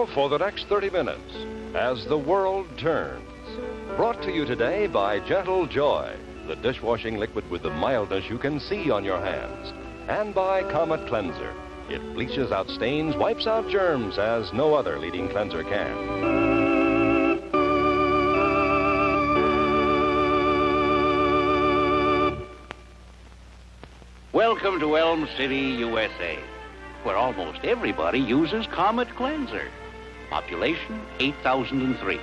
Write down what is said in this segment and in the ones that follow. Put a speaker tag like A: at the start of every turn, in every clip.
A: now for the next 30 minutes, As the World Turns. Brought to you today by Gentle Joy, the dishwashing liquid with the mildness you can see on your hands. And by Comet Cleanser. It bleaches out stains, wipes out germs as no other leading cleanser can.
B: Welcome to Elm City, USA, where almost everybody uses Comet Cleanser. Population, 8,003.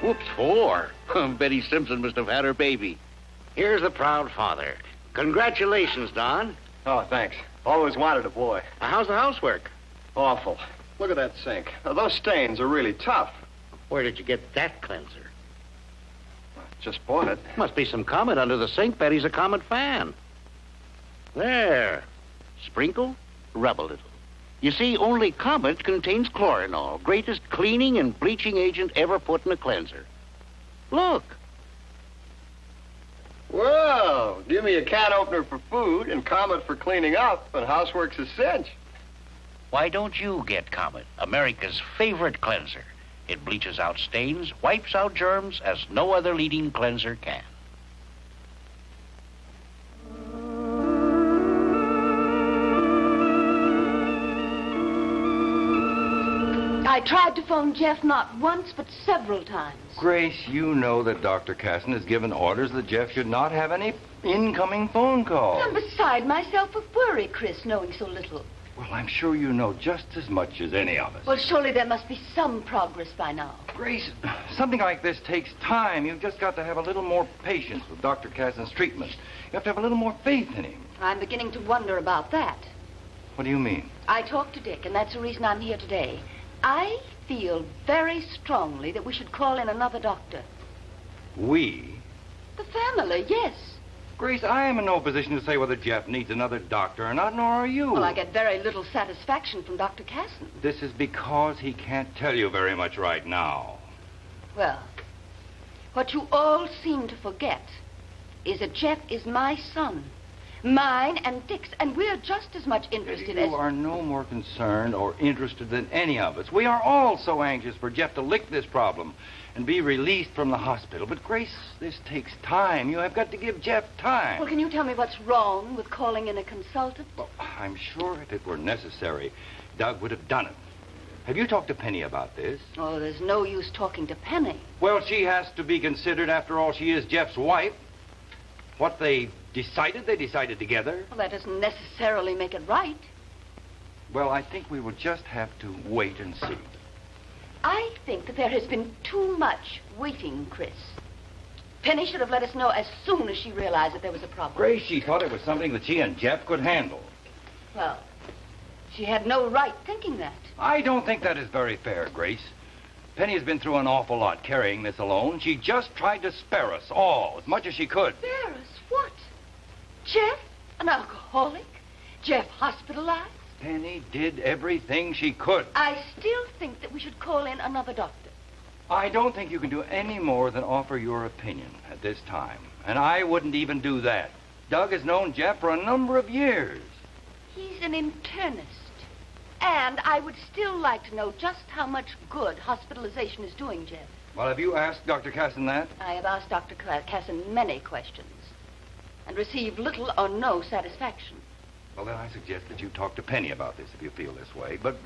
B: Whoops, 4. Betty Simpson must have had her baby. Here's the proud father. Congratulations, Don.
C: Oh, thanks. Always wanted a boy.
B: How's the housework?
C: Awful. Look at that sink. Those stains are really tough.
B: Where did you get that cleanser?
C: Just bought it.
B: Must be some Comet under the sink. Betty's a Comet fan. There. Sprinkle, rub a little. You see, only Comet contains chlorinol, greatest cleaning and bleaching agent ever put in a cleanser. Look.
C: Well, give me a can opener for food and Comet for cleaning up, and housework's a cinch.
B: Why don't you get Comet, America's favorite cleanser? It bleaches out stains, wipes out germs as no other leading cleanser can.
D: I tried to phone Jeff not once, but several times.
E: Grace, you know that Dr. Casson has given orders that Jeff should not have any incoming phone calls.
D: I'm beside myself with worry, Chris, knowing so little.
E: Well, I'm sure you know just as much as any of us.
D: Well, surely there must be some progress by now.
E: Grace, something like this takes time. You've just got to have a little more patience with Dr. Casson's treatment. You have to have a little more faith in him.
D: I'm beginning to wonder about that.
E: What do you mean?
D: I talked to Dick, and that's the reason I'm here today. I feel very strongly that we should call in another doctor.
E: We?
D: The family, yes.
E: Grace, I am in no position to say whether Jeff needs another doctor or not, nor are you.
D: Well, I get very little satisfaction from Dr. Casson.
E: This is because he can't tell you very much right now.
D: Well, what you all seem to forget is that Jeff is my son. Mine and Dick's, and we're just as much interested as...
E: You are no more concerned or interested than any of us. We are all so anxious for Jeff to lick this problem and be released from the hospital. But, Grace, this takes time. You have got to give Jeff time.
D: Well, can you tell me what's wrong with calling in a consultant?
E: Well, I'm sure if it were necessary, Doug would have done it. Have you talked to Penny about this?
D: Oh, there's no use talking to Penny.
E: Well, she has to be considered. After all, she is Jeff's wife. What they decided together.
D: Well, that doesn't necessarily make it right.
E: Well, I think we will just have to wait and see.
D: I think that there has been too much waiting, Chris. Penny should have let us know as soon as she realized that there was a problem.
E: Grace, she thought it was something that she and Jeff could handle.
D: Well, she had no right thinking that.
E: I don't think that is very fair, Grace. Penny has been through an awful lot carrying this alone. She just tried to spare us all as much as she could.
D: Spare us? What? Jeff? An alcoholic? Jeff hospitalized?
E: Penny did everything she could.
D: I still think that we should call in another doctor.
E: I don't think you can do any more than offer your opinion at this time. And I wouldn't even do that. Doug has known Jeff for a number of years.
D: He's an internist. And I would still like to know just how much good hospitalization is doing Jeff.
E: Well, have you asked Dr. Casson that?
D: I have asked Dr. Casson many questions and received little or no satisfaction.
E: Well, then I suggest that you talk to Penny about this if you feel this way. But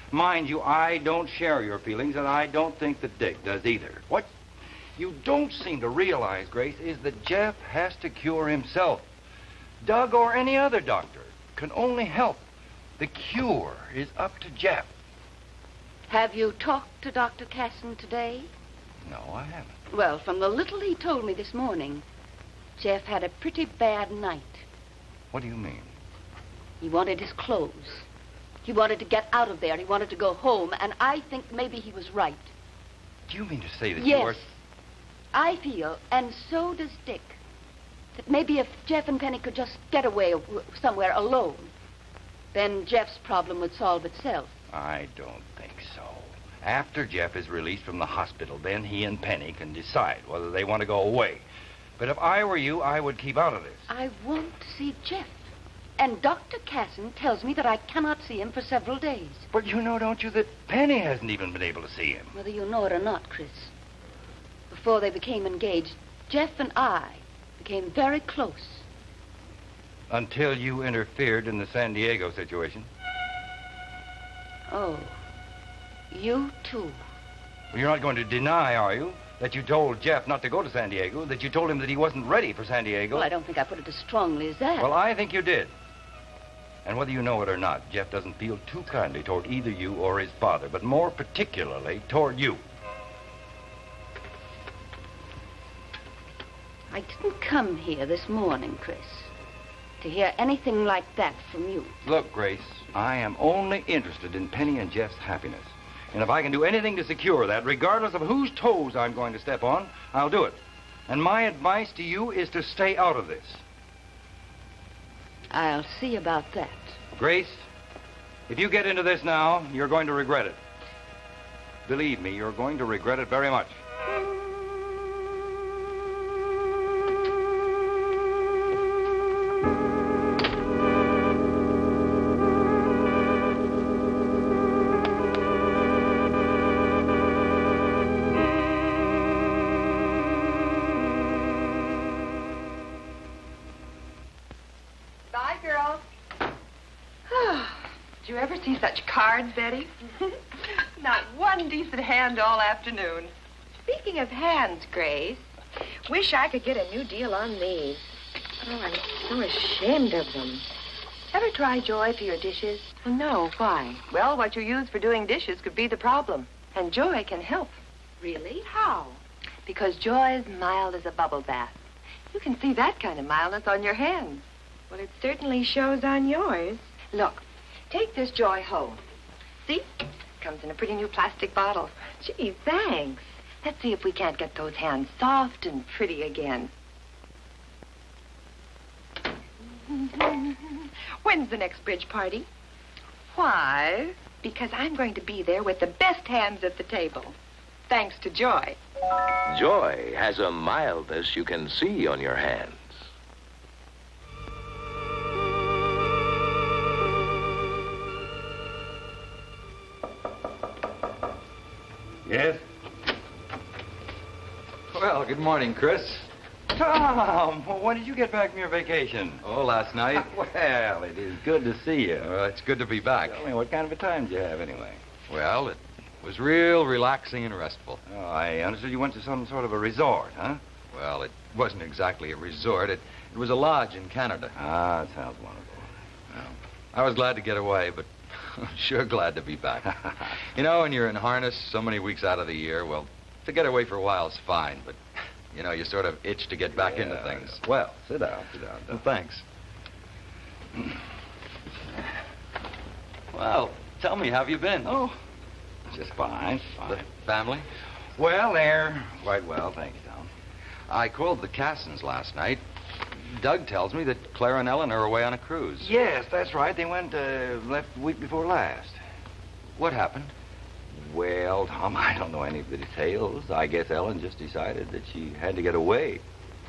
E: mind you, I don't share your feelings, and I don't think that Dick does either. What you don't seem to realize, Grace, is that Jeff has to cure himself. Doug or any other doctor can only help. The cure is up to Jeff.
D: Have you talked to Dr. Casson today?
E: No, I haven't.
D: Well, from the little he told me this morning, Jeff had a pretty bad night.
E: What do you mean?
D: He wanted his clothes. He wanted to get out of there. He wanted to go home, and I think maybe he was right.
E: Do you mean to say that
D: yes.
E: you were...
D: I feel, and so does Dick, that maybe if Jeff and Penny could just get away somewhere alone, then Jeff's problem would solve itself.
E: I don't think so. After Jeff is released from the hospital, then he and Penny can decide whether they want to go away. But if I were you, I would keep out of this.
D: I want to see Jeff. And Dr. Casson tells me that I cannot see him for several days.
E: But you know, don't you, that Penny hasn't even been able to see him?
D: Whether you know it or not, Chris, before they became engaged, Jeff and I became very close.
E: Until you interfered in the San Diego situation.
D: Oh, you too.
E: Well, you're not going to deny, are you, that you told Jeff not to go to San Diego, that you told him that he wasn't ready for San Diego?
D: Well, I don't think I put it as strongly as that.
E: Well, I think you did. And whether you know it or not, Jeff doesn't feel too kindly toward either you or his father, but more particularly toward you.
D: I didn't come here this morning, Chris, to hear anything like that from you.
E: Look, Grace, I am only interested in Penny and Jeff's happiness. And if I can do anything to secure that, regardless of whose toes I'm going to step on, I'll do it. And my advice to you is to stay out of this.
D: I'll see about that.
E: Grace, if you get into this now, you're going to regret it. Believe me, you're going to regret it very much.
F: Bye, girls. Did you ever see such cards, Betty? Not one decent hand all afternoon. Speaking of hands, Grace, wish I could get a new deal on these. Oh, I'm so ashamed of them. Ever try Joy for your dishes? Oh, no, why? Well, what you use for doing dishes could be the problem. And Joy can help. Really? How? Because Joy is mild as a bubble bath. You can see that kind of mildness on your hands. Well, it certainly shows on yours. Look, take this Joy home. See? Comes in a pretty new plastic bottle. Gee, thanks. Let's see if we can't get those hands soft and pretty again. When's the next bridge party? Why? Because I'm going to be there with the best hands at the table. Thanks to Joy.
G: Joy has a mildness you can see on your hands.
E: Yes?
H: Well, good morning, Chris.
E: Tom, when did you get back from your vacation?
H: Oh, last night.
E: Well, it is good to see you.
H: It's good to be back.
E: Tell me, what kind of a time did you have anyway?
H: Well, it was real relaxing and restful.
E: Oh, I understood you went to some sort of a resort, huh?
H: Well, it wasn't exactly a resort. It was a lodge in Canada.
E: Ah, that sounds wonderful.
H: Well, I was glad to get away, but sure glad to be back. You know, when you're in harness so many weeks out of the year, well, to get away for a while is fine, but, you know, you sort of itch to get back into things.
E: Well, sit down.
H: Well, thanks. Well, tell me, how have you been?
E: Oh, just fine.
H: The family?
E: Well, they're quite well, thank you, Tom.
H: I called the Cassons last night. Doug tells me that Clara and Ellen are away on a cruise.
E: Yes, that's right. They left the week before last.
H: What happened?
E: Well, Tom, I don't know any of the details. I guess Ellen just decided that she had to get away.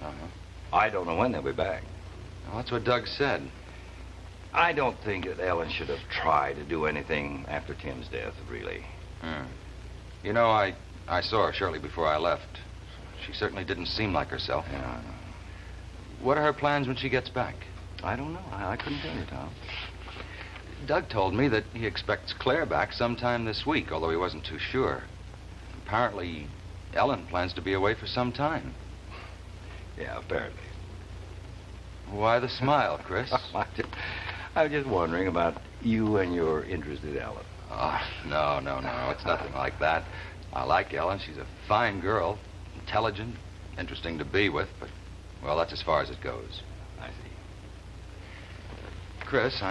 H: Uh-huh.
E: I don't know when they'll be back.
H: Well, that's what Doug said.
E: I don't think that Ellen should have tried to do anything after Tim's death, really.
H: You know, I saw her shortly before I left. She certainly didn't seem like herself.
E: Yeah, I know.
H: What are her plans when she gets back?
E: I don't know. I couldn't tell you, Tom.
H: Doug told me that he expects Claire back sometime this week, although he wasn't too sure. Apparently, Ellen plans to be away for some time.
E: Yeah, apparently.
H: Why the smile, Chris?
E: I was just wondering about you and your interest in Ellen.
H: Oh, no. It's nothing like that. I like Ellen. She's a fine girl, intelligent, interesting to be with, but, well, that's as far as it goes.
E: I see.
H: Chris,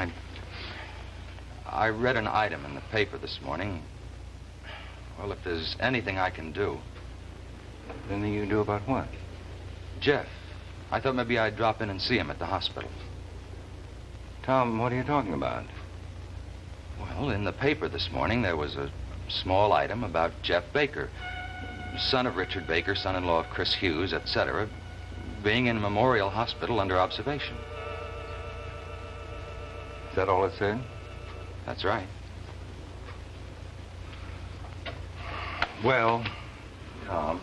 H: I read an item in the paper this morning. Well, if there's anything I can do.
E: Anything you can do about what?
H: Jeff. I thought maybe I'd drop in and see him at the hospital.
E: Tom, what are you talking about?
H: Well, in the paper this morning, there was a small item about Jeff Baker, son of Richard Baker, son-in-law of Chris Hughes, etc., being in Memorial Hospital under observation.
E: that all it said?
H: That's right.
E: Well, Tom.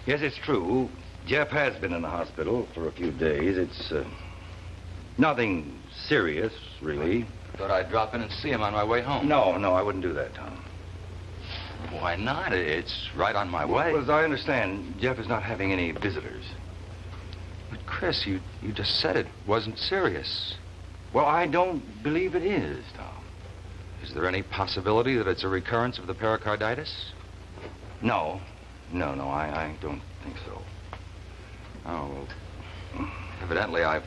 E: Yes, it's true. Jeff has been in the hospital for a few days. It's nothing serious, really.
H: Thought I'd drop in and see him on my way home.
E: No, I wouldn't do that, Tom.
H: Why not? It's right on my way.
E: Well, as I understand, Jeff is not having any visitors.
H: But, Chris, you just said it wasn't serious.
E: Well, I don't believe it is, Tom.
H: Is there any possibility that it's a recurrence of the pericarditis?
E: No, I don't think so.
H: Oh, well, evidently I've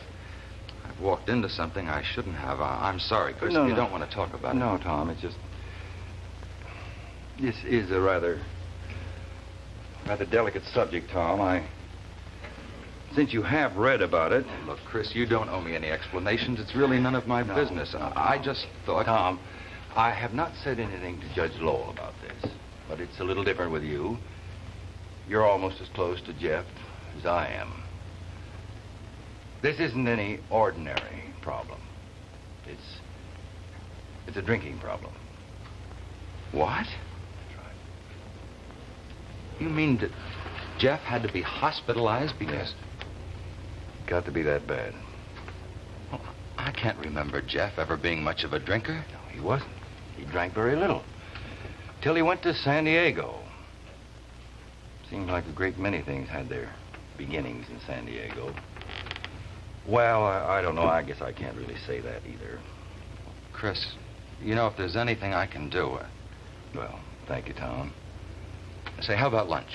H: walked into something I shouldn't have. I'm sorry, Chris, if you don't want to talk about it.
E: No, Tom, it's just... This is a rather delicate subject, Tom. Since you have read about it...
H: Look, Chris, you don't owe me any explanations. It's really none of my business. I just thought...
E: Tom, I have not said anything to Judge Lowell about this, but it's a little different with you. You're almost as close to Jeff as I am. This isn't any ordinary problem. It's a drinking problem.
H: What?
E: That's right.
H: You mean that Jeff had to be hospitalized because...
E: Yes. Got to be that bad.
H: Well, I can't remember Jeff ever being much of a drinker.
E: No, he wasn't. He drank very little. Till he went to San Diego. Seems like a great many things had their beginnings in San Diego. Well, I don't know. I guess I can't really say that either.
H: Chris, you know, if there's anything I can do...
E: Well, thank you, Tom.
H: Say, how about lunch?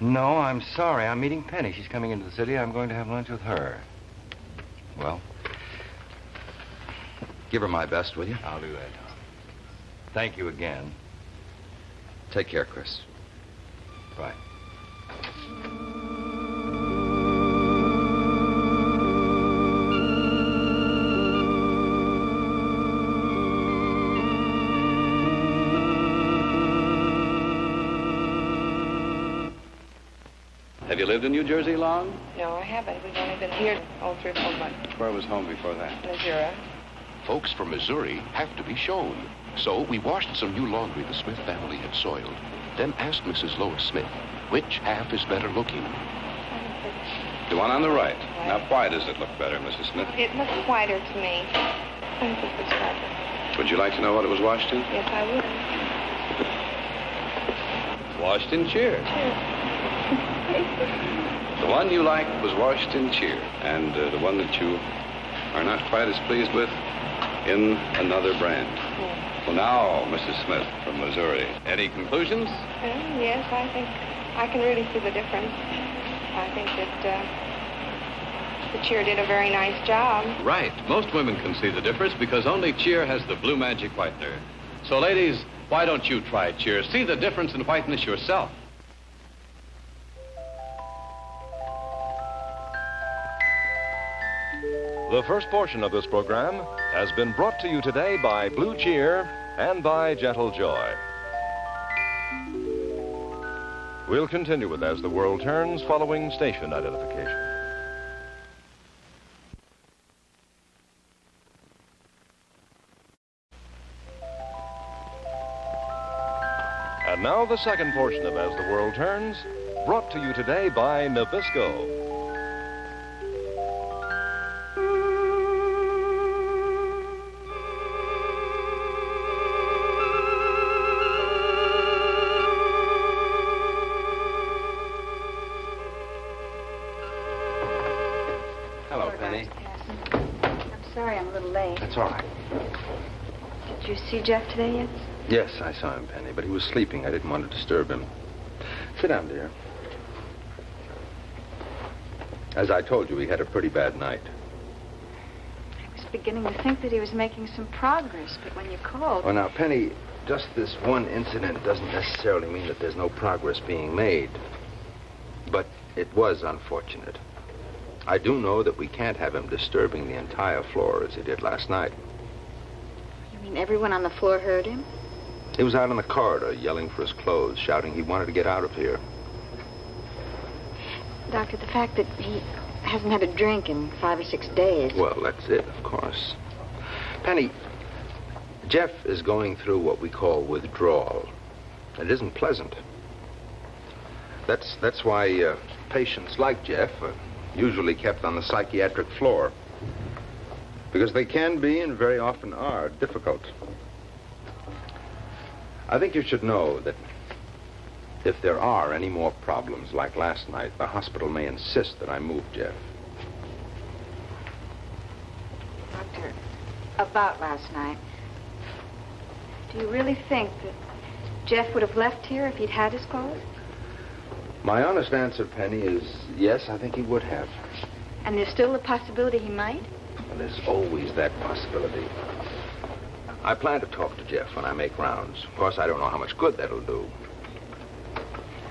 E: No, I'm sorry. I'm meeting Penny. She's coming into the city. I'm going to have lunch with her.
H: Well, give her my best, will you?
E: I'll do that, Tom. Thank you again.
H: Take care, Chris.
E: Bye.
I: Have you lived in New Jersey long?
F: No, I haven't. We've only been here 3 or 4 months.
I: Where was home before that?
F: Missouri.
J: Folks from Missouri have to be shown. So we washed some new laundry the Smith family had soiled, then asked Mrs. Lois Smith, which half is better looking?
I: The one on the right. Now, why does it look better, Mrs. Smith?
F: It looks whiter to me. I think it's better.
I: Would you like to know what it was washed in?
F: Yes, I would.
I: Washed in cheer. The one you liked was washed in cheer, and the one that you are not quite as pleased with in another brand. Well, now, Mrs. Smith from Missouri, any conclusions?
F: Yes, I think I can really see the difference. I think that the cheer did a very nice job.
I: Right. Most women can see the difference because only cheer has the blue magic whitener. So, ladies, why don't you try cheer? See the difference in whiteness yourself.
A: The first portion of this program has been brought to you today by Blue Cheer and by Gentle Joy. We'll continue with As the World Turns following station identification. And now the second portion of As the World Turns, brought to you today by Nabisco.
E: That's all right.
F: Did you see Jeff today yet?
E: Yes, I saw him, Penny, but he was sleeping. I didn't want to disturb him. Sit down, dear. As I told you, he had a pretty bad night.
K: I was beginning to think that he was making some progress, but when you called...
E: Oh, now, Penny, just this one incident doesn't necessarily mean that there's no progress being made. But it was unfortunate. I do know that we can't have him disturbing the entire floor as he did last night.
K: You mean everyone on the floor heard him?
E: He was out in the corridor yelling for his clothes, shouting he wanted to get out of here.
K: Doctor, the fact that he hasn't had a drink in 5 or 6 days.
L: Well, that's it, of course. Penny, Jeff is going through what we call withdrawal. It isn't pleasant. That's why patients like Jeff are usually kept on the psychiatric floor. Because they can be, and very often are, difficult. I think you should know that if there are any more problems like last night, the hospital may insist that I move Jeff.
K: Doctor, about last night, do you really think that Jeff would have left here if he'd had his clothes?
L: My honest answer, Penny, is yes, I think he would have.
K: And there's still the possibility he might?
L: Well, there's always that possibility. I plan to talk to Jeff when I make rounds. Of course, I don't know how much good that'll do.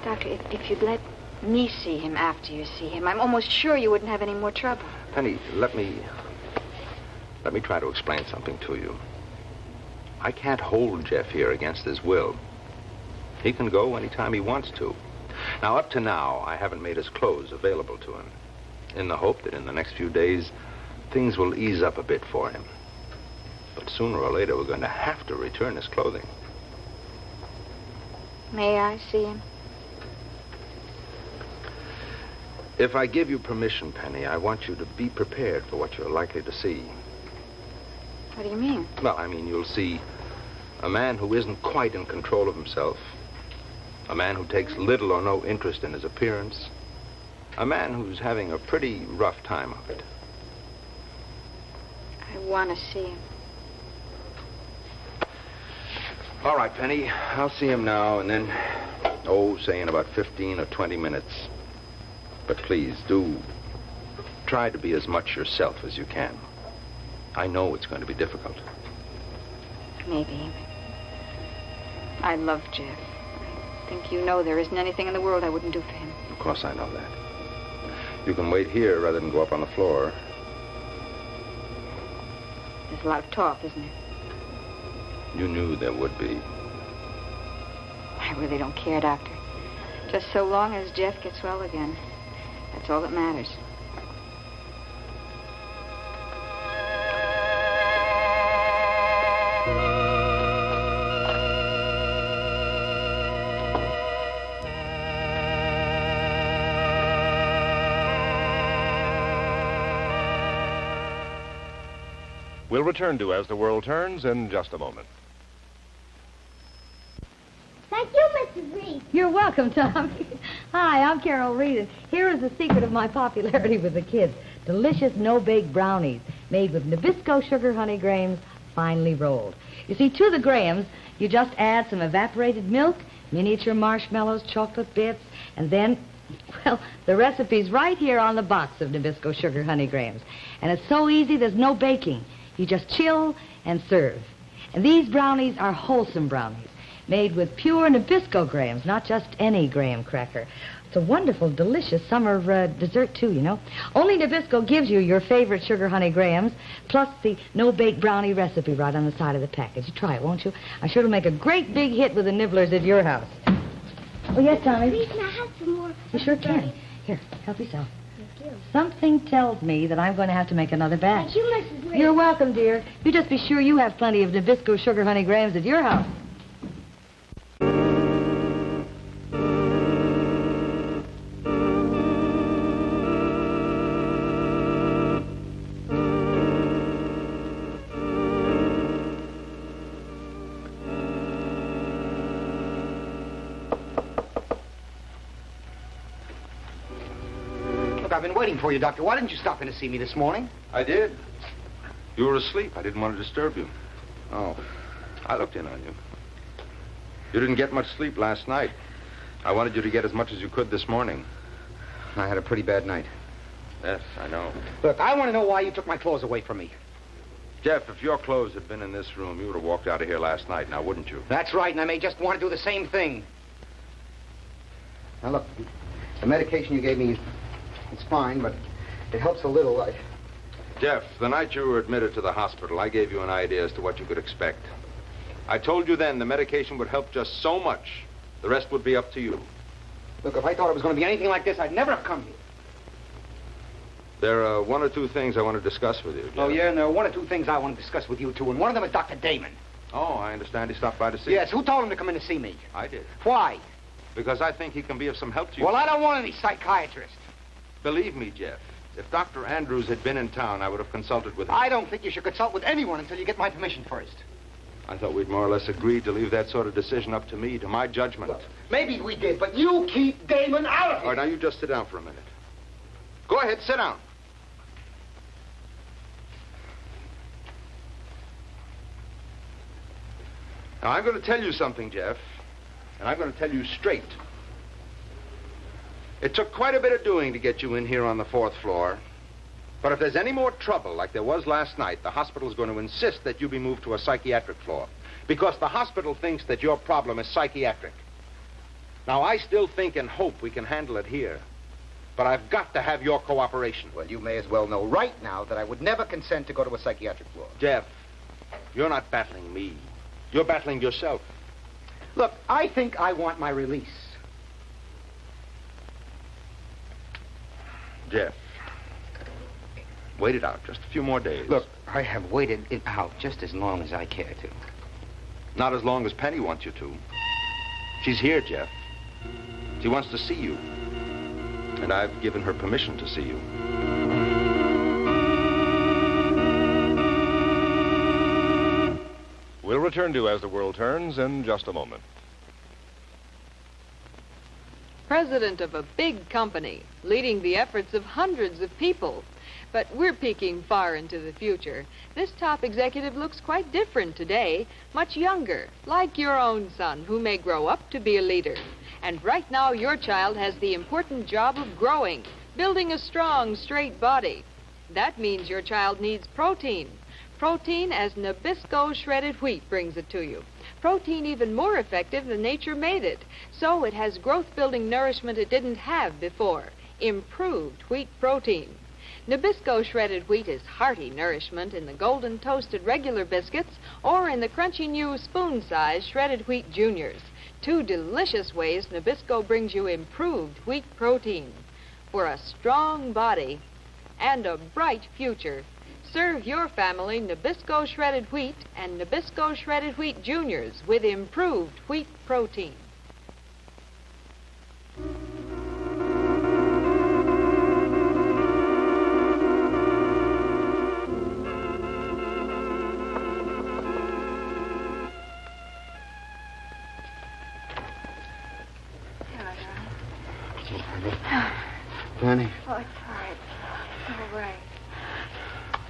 K: Doctor, if you'd let me see him after you see him, I'm almost sure you wouldn't have any more trouble.
L: Penny, let me try to explain something to you. I can't hold Jeff here against his will. He can go anytime he wants to. Now, up to now, I haven't made his clothes available to him, in the hope that in the next few days, things will ease up a bit for him. But sooner or later, we're going to have to return his clothing.
K: May I see him?
L: If I give you permission, Penny, I want you to be prepared for what you're likely to see.
K: What do you mean?
L: Well, I mean, you'll see a man who isn't quite in control of himself, a man who takes little or no interest in his appearance, a man who's having a pretty rough time of it.
K: I want to see him.
L: All right, Penny, I'll see him now, and then, say in about 15 or 20 minutes. But please, do try to be as much yourself as you can. I know it's going to be difficult.
K: Maybe. I love Jeff. I think you know there isn't anything in the world I wouldn't do for him.
L: Of course I know that. You can wait here rather than go up on the floor.
K: There's a lot of talk, isn't there?
L: You knew there would be.
K: I really don't care, Doctor. Just so long as Jeff gets well again. That's all that matters.
A: We'll return to As the World Turns in just a moment.
M: Thank you, Mrs. Reed.
N: You're welcome, Tom. Hi, I'm Carol Reed, and here is the secret of my popularity with the kids. Delicious no-bake brownies made with Nabisco sugar honey grahams finely rolled. You see, to the grahams, you just add some evaporated milk, miniature marshmallows, chocolate bits, and then, well, the recipe's right here on the box of Nabisco sugar honey grahams. And it's so easy, there's no baking. You just chill and serve. And these brownies are wholesome brownies, made with pure Nabisco grahams, not just any graham cracker. It's a wonderful, delicious summer dessert, too, you know. Only Nabisco gives you your favorite sugar honey grahams, plus the no-bake brownie recipe right on the side of the package. You try it, won't you? I'm sure it'll make a great big hit with the nibblers at your house. Oh, yes, Tommy?
M: Please, can I have some more?
N: You sure can. Here, help yourself. Something tells me that I'm going to have to make another batch.
M: Thank you, Mrs. Reed.
N: You're welcome, dear. You just be sure you have plenty of Nabisco sugar honey grahams at your house.
O: I've been waiting for you, Doctor. Why didn't you stop in to see me this morning?
L: I did. You were asleep. I didn't want to disturb you. Oh, I looked in on you. You didn't get much sleep last night. I wanted you to get as much as you could this morning.
O: I had a pretty bad night.
L: Yes, I know.
O: Look, I want to know why you took my clothes away from me.
L: Jeff, if your clothes had been in this room, you would have walked out of here last night, now wouldn't you?
O: That's right, and I may just want to do the same thing. Now, look, the medication you gave me, it's fine, but it helps a little.
L: Jeff, the night you were admitted to the hospital, I gave you an idea as to what you could expect. I told you then the medication would help just so much. The rest would be up to you.
O: Look, if I thought it was going to be anything like this, I'd never have come here.
L: There are one or two things I want to discuss with you, Jeff.
O: Oh, yeah, and there are one or two things I want to discuss with you, too, and one of them is Dr. Damon.
L: Oh, I understand he stopped by to see you.
O: Yes, who told him to come in to see me?
L: I did.
O: Why?
L: Because I think he can be of some help to you.
O: Well, I don't want any psychiatrist.
L: Believe me, Jeff, if Dr. Andrews had been in town, I would have consulted with him.
O: I don't think you should consult with anyone until you get my permission first.
L: I thought we'd more or less agreed to leave that sort of decision up to me, to my judgment.
O: Look, maybe we did, but you keep Damon out of it.
L: All right, now you just sit down for a minute. Go ahead, sit down. Now, I'm going to tell you something, Jeff, and I'm going to tell you straight. It took quite a bit of doing to get you in here on the 4th floor. But if there's any more trouble like there was last night, the hospital's going to insist that you be moved to a psychiatric floor. Because the hospital thinks that your problem is psychiatric. Now, I still think and hope we can handle it here. But I've got to have your cooperation.
O: Well, you may as well know right now that I would never consent to go to a psychiatric floor.
L: Jeff, you're not battling me. You're battling yourself.
O: Look, I think I want my release.
L: Jeff, wait it out just a few more days.
O: Look, I have waited it out just as long as I care to.
L: Not as long as Penny wants you to. She's here, Jeff. She wants to see you. And I've given her permission to see you.
A: We'll return to As the World Turns in just a moment.
P: President of a big company, leading the efforts of hundreds of people. But we're peeking far into the future. This top executive looks quite different today, much younger, like your own son, who may grow up to be a leader. And right now, your child has the important job of growing, building a strong, straight body. That means your child needs protein. Protein as Nabisco shredded wheat brings it to you. Protein even more effective than nature made it. So it has growth-building nourishment it didn't have before. Improved wheat protein. Nabisco shredded wheat is hearty nourishment in the golden toasted regular biscuits or in the crunchy new spoon-sized shredded wheat juniors. 2 delicious ways Nabisco brings you improved wheat protein. For a strong body and a bright future, serve your family Nabisco shredded wheat and Nabisco shredded wheat juniors with improved wheat protein.
O: Penny?
K: Oh, it's all right. All right.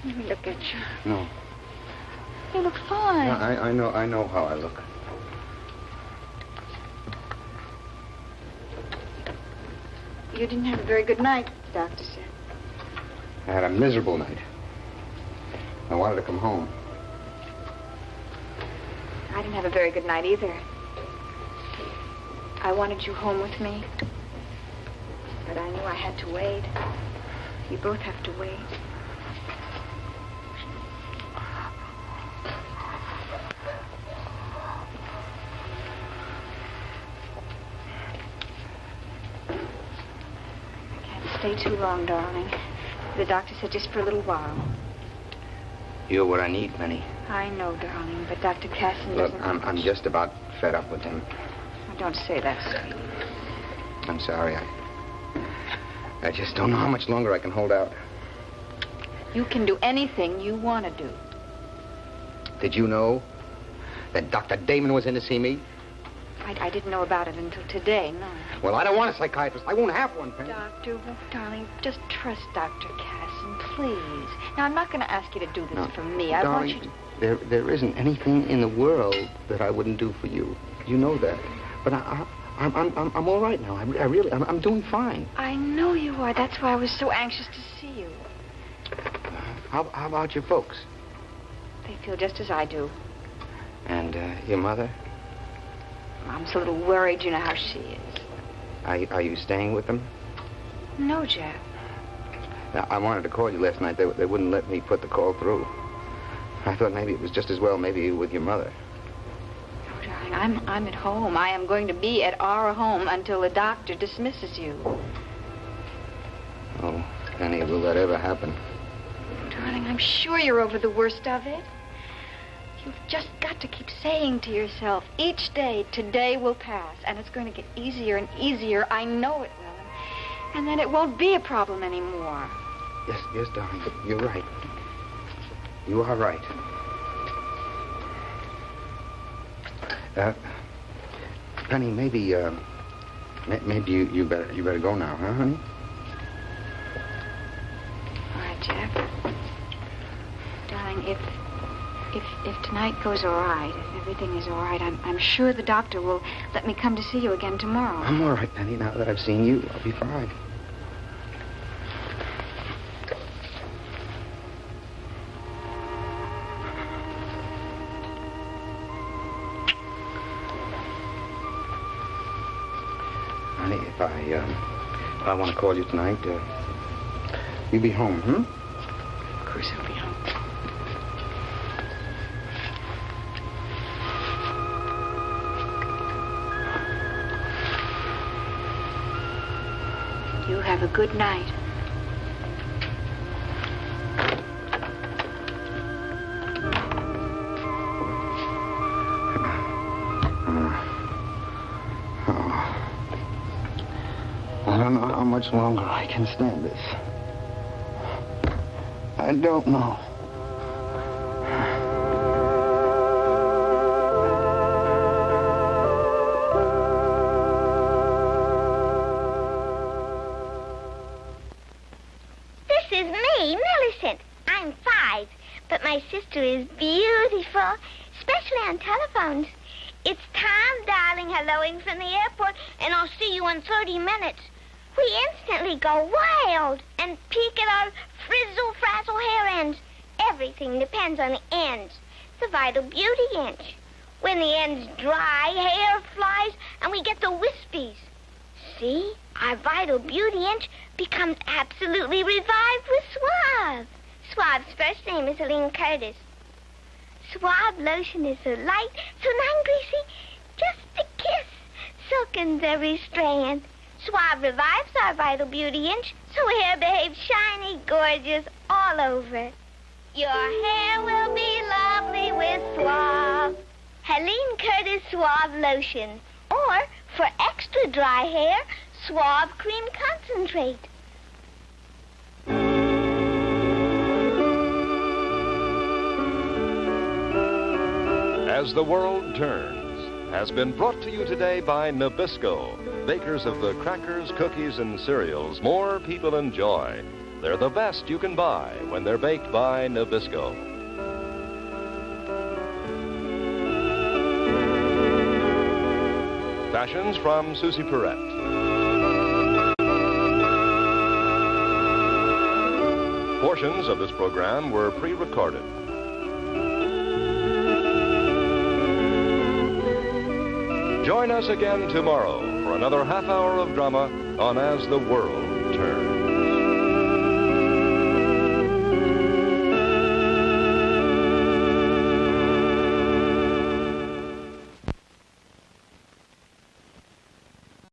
K: Let me look at you.
O: No.
K: You look fine.
O: No, I know how I look.
K: You didn't have a very good night, the doctor said.
O: I had a miserable night. I wanted to come home.
K: I didn't have a very good night either. I wanted you home with me. But I knew I had to wait. You both have to wait. I can't stay too long, darling. The doctor said just for a little while.
O: You're what I need, Penny.
K: I know, darling, but Dr. Casson
O: Look,
K: doesn't...
O: I'm just about fed up with him.
K: Oh, don't say that, sweetie.
O: I'm sorry. I just don't know how much longer I can hold out.
K: You can do anything you want to do.
O: Did you know that Dr. Damon was in to see me?
K: I didn't know about it until today, no.
O: Well, I don't want a psychiatrist. I won't have one, Penny.
K: Doctor, darling, just trust Dr. Casson, please. Now, I'm not going to ask you to do this for me. I want you to...
O: There isn't anything in the world that I wouldn't do for you. You know that. But I'm all right now. I'm doing fine.
K: I know you are. That's why I was so anxious to see you.
O: How about your folks?
K: They feel just as I do.
O: And your mother?
K: Mom's a little worried. You know how she is.
O: Are you staying with them?
K: No, Jeff.
O: Now, I wanted to call you last night. They wouldn't let me put the call through. I thought maybe it was just as well maybe with your mother.
K: No, darling, I'm at home. I am going to be at our home until the doctor dismisses you.
O: Oh. Penny, will that ever happen?
K: Darling, I'm sure you're over the worst of it. You've just got to keep saying to yourself, each day, today will pass, and it's going to get easier and easier. I know it will. And then it won't be a problem anymore.
O: Yes, darling, you're right. You are right. Penny, maybe you better go now, huh, honey?
K: All right, Jeff. Darling, if tonight goes all right, if everything is all right, I'm sure the doctor will let me come to see you again tomorrow.
O: I'm all right, Penny. Now that I've seen you, I'll be fine. Honey, if I want to call you tonight, you'll be home, hmm?
K: Of course I'll be home. You have a good night.
O: I don't know how much longer I can stand this. I don't know.
M: This is me, Millicent. I'm 5, but my sister is beautiful, especially on telephones. It's Tom, darling, helloing from the airport, and I'll see you in 30 minutes. We instantly go wild and peek at our frizzle-frazzle hair ends. Everything depends on the ends. The Vital Beauty Inch. When the end's dry, hair flies, and we get the wispies. See? Our Vital Beauty Inch becomes absolutely revived with Suave. Suave's first name is Helene Curtis. Suave lotion is so light, so non-greasy, just a kiss. Silken very strand. Suave revives our Vital Beauty Inch, so hair behaves shiny, gorgeous, all over. Your hair will be lovely with Suave. Helene Curtis Suave Lotion. Or, for extra dry hair, Suave Cream Concentrate.
A: As the World Turns has been brought to you today by Nabisco, bakers of the crackers, cookies, and cereals more people enjoy. They're the best you can buy when they're baked by Nabisco. Fashions from Susie Perrette. Portions of this program were pre-recorded. Join us again tomorrow for another half hour of drama on As the World Turns.